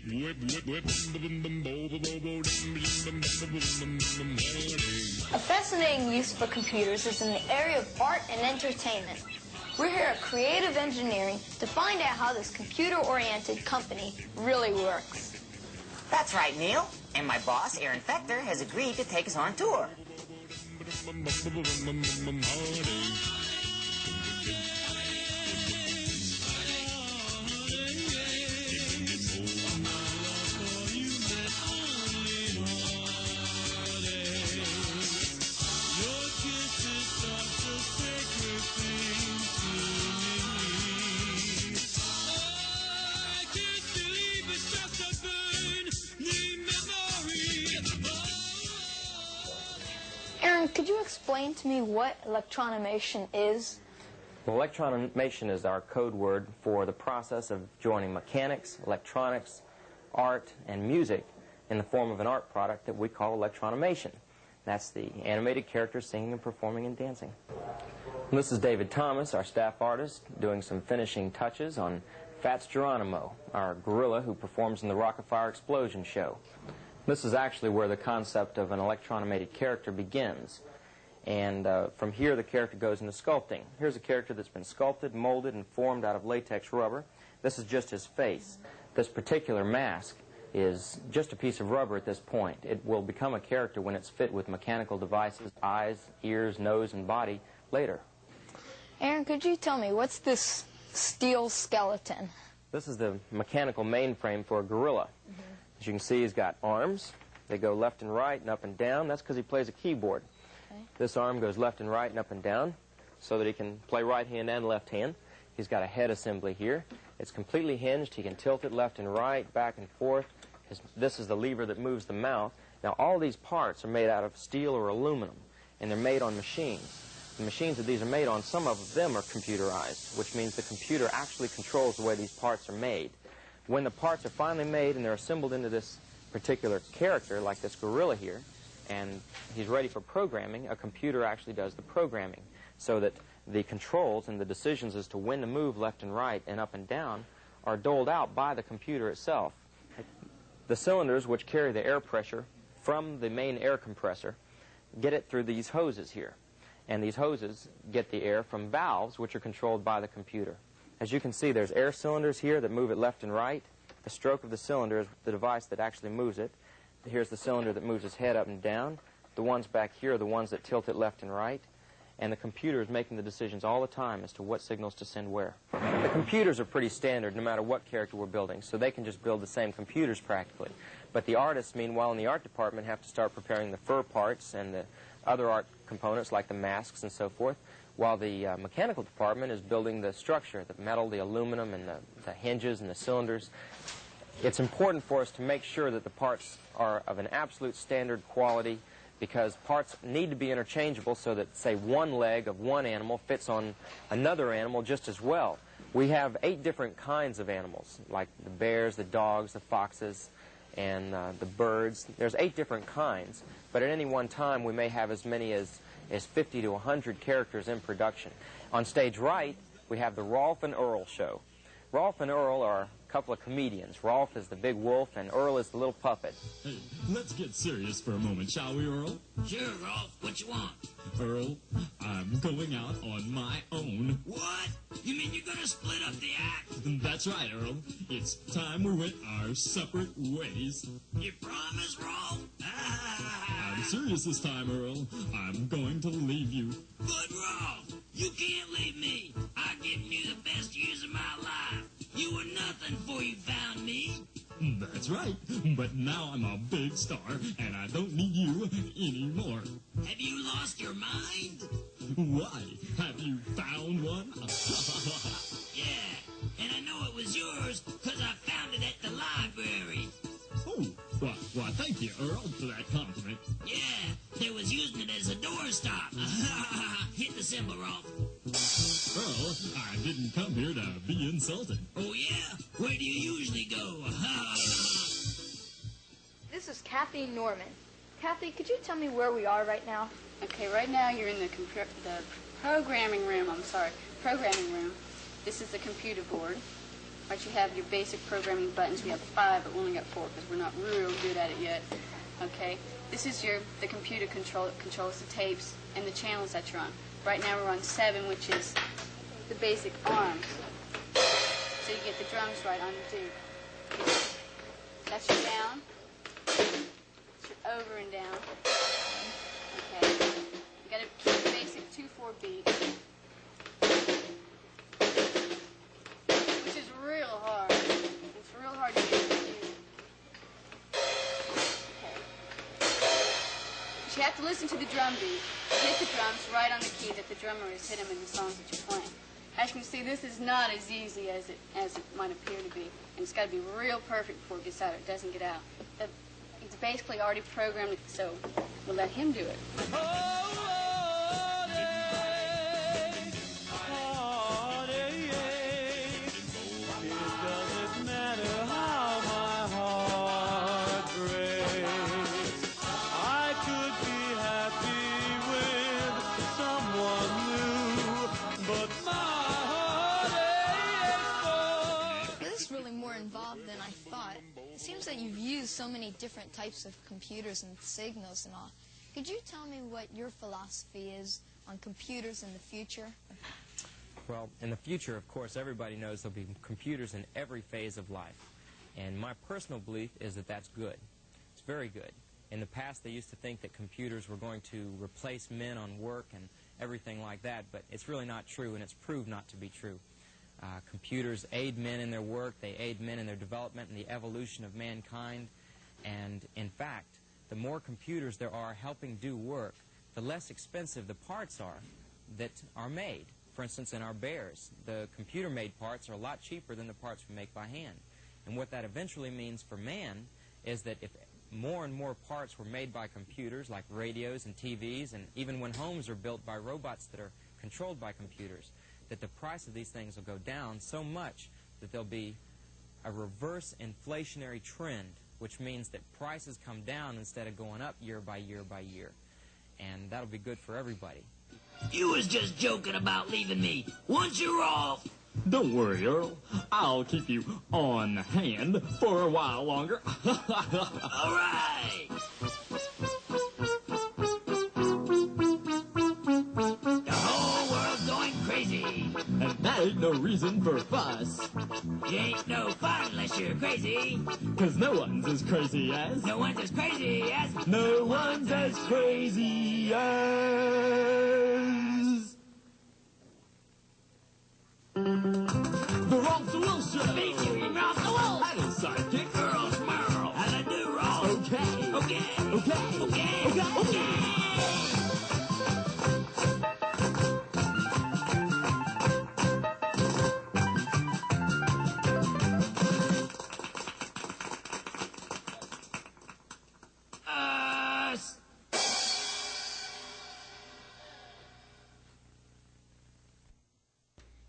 A fascinating use for computers is in the area of art and entertainment. We're here at Creative Engineering to find out how this computer-oriented company really works. That's right, Neil. And my boss, Aaron Fechter, has agreed to take us on tour. Aaron, could you explain to me what electronimation is? Well, electronimation is our code word for the process of joining mechanics, electronics, art, and music in the form of an art product that we call electronimation. That's the animated characters singing and performing and dancing. And this is David Thomas, our staff artist, doing some finishing touches on Fats Geronimo, our gorilla who performs in the Rock-afire Explosion show. This is actually where the concept of an electron-animated character begins. And from here, the character goes into sculpting. Here's a character that's been sculpted, molded, and formed out of latex rubber. This is just his face. This particular mask is just a piece of rubber at this point. It will become a character when it's fit with mechanical devices, eyes, ears, nose, and body later. Aaron, could you tell me, what's this steel skeleton? This is the mechanical mainframe for a gorilla. As you can see, he's got arms. They go left and right and up and down. That's because he plays a keyboard. Okay. This arm goes left and right and up and down so that he can play right hand and left hand. He's got a head assembly here. It's completely hinged. He can tilt it left and right, back and forth. This is the lever that moves the mouth. Now, all these parts are made out of steel or aluminum, and they're made on machines. The machines that these are made on, some of them are computerized, which means the computer actually controls the way these parts are made. When the parts are finally made and they're assembled into this particular character, like this gorilla here, and he's ready for programming, a computer actually does the programming, so that the controls and the decisions as to when to move left and right and up and down are doled out by the computer itself. The cylinders, which carry the air pressure from the main air compressor, get it through these hoses here. And these hoses get the air from valves, which are controlled by the computer. As you can see, there's air cylinders here that move it left and right. The stroke of the cylinder is the device that actually moves it. Here's the cylinder that moves its head up and down. The ones back here are the ones that tilt it left and right. And the computer is making the decisions all the time as to what signals to send where. The computers are pretty standard no matter what character we're building, so they can just build the same computers practically. But the artists, meanwhile, in the art department have to start preparing the fur parts and the other art components like the masks and so forth, while the mechanical department is building the structure, the metal, the aluminum, and the hinges and the cylinders. It's important for us to make sure that the parts are of an absolute standard quality, because parts need to be interchangeable so that, say, one leg of one animal fits on another animal just as well. We have 8 different kinds of animals, like the bears, the dogs, the foxes, and the birds. There's 8 different kinds, but at any one time we may have as many as 50 to 100 characters in production. On stage right, we have the Rolf and Earl show. Rolf and Earl are a couple of comedians. Rolf is the big wolf, and Earl is the little puppet. Hey, let's get serious for a moment, shall we, Earl? Sure, Rolf. What you want? Earl, I'm going out on my own. What? You mean you're gonna split up the act? That's right, Earl. It's time we went our separate ways. You promise, Rolf? I'm serious this time, Earl. I'm going to leave you. But, Rolf, you can't leave me. I've given you the best years of my life. You were nothing before you found me. That's right. But now I'm a big star, and I don't need you anymore. Have you lost your mind? Why? Have you found one? Yeah, and I know it was yours because I found it at the library. Oh, why, thank you, Earl, for that compliment. Yeah, they was using it as a doorstop. Hit the symbol, Rolf. Earl, I didn't come here to be insulted. Oh, yeah? Where do you usually go? This is Kathy Norman. Kathy, could you tell me where we are right now? Okay, right now you're in the programming room. Programming room. This is the computer board. Right, you have your basic programming buttons. We have 5, but we only got 4 because we're not real good at it yet. Okay, this is the computer controls the tapes and the channels that you're on. Right now we're on 7, which is the basic arms. So you get the drums right on the do. That's your down. That's your over and down. Okay. You got to keep the basic 2/4 beat, which is real hard. It's real hard to get to do. Okay. But you have to listen to the drum beat. Hit the drums right on the key that the drummer has hit them in the songs that you're playing. As you can see, this is not as easy as it might appear to be. And it's got to be real perfect before it gets out or it doesn't get out. It's basically already programmed, so we'll let him do it. Than I thought. It seems that you've used so many different types of computers and signals and all. Could you tell me what your philosophy is on computers in the future? Well, in the future, of course, everybody knows there'll be computers in every phase of life. And my personal belief is that that's good. It's very good. In the past, they used to think that computers were going to replace men on work and everything like that, but it's really not true, and it's proved not to be true. Computers aid men in their work, they aid men in their development and the evolution of mankind, and in fact, the more computers there are helping do work, the less expensive the parts are that are made. For instance, in our bears, the computer-made parts are a lot cheaper than the parts we make by hand. And what that eventually means for man is that if more and more parts were made by computers, like radios and TVs, and even when homes are built by robots that are controlled by computers, that the price of these things will go down so much that there'll be a reverse inflationary trend, which means that prices come down instead of going up year by year by year. And that'll be good for everybody. You was just joking about leaving me. Once you're off, Don't worry, Earl. I'll keep you on hand for a while longer. all right. The whole world's going crazy. And that ain't no reason for fuss. It ain't no fun unless you're crazy. 'Cause no one's as crazy as... No one's as crazy as... No one's as crazy as... The Wrong Solution! Featuring Ralph the Wolf. Idle sidekick. Earl's Merle. And a new Rolf. Okay. Okay. Okay. Okay. Okay. Okay.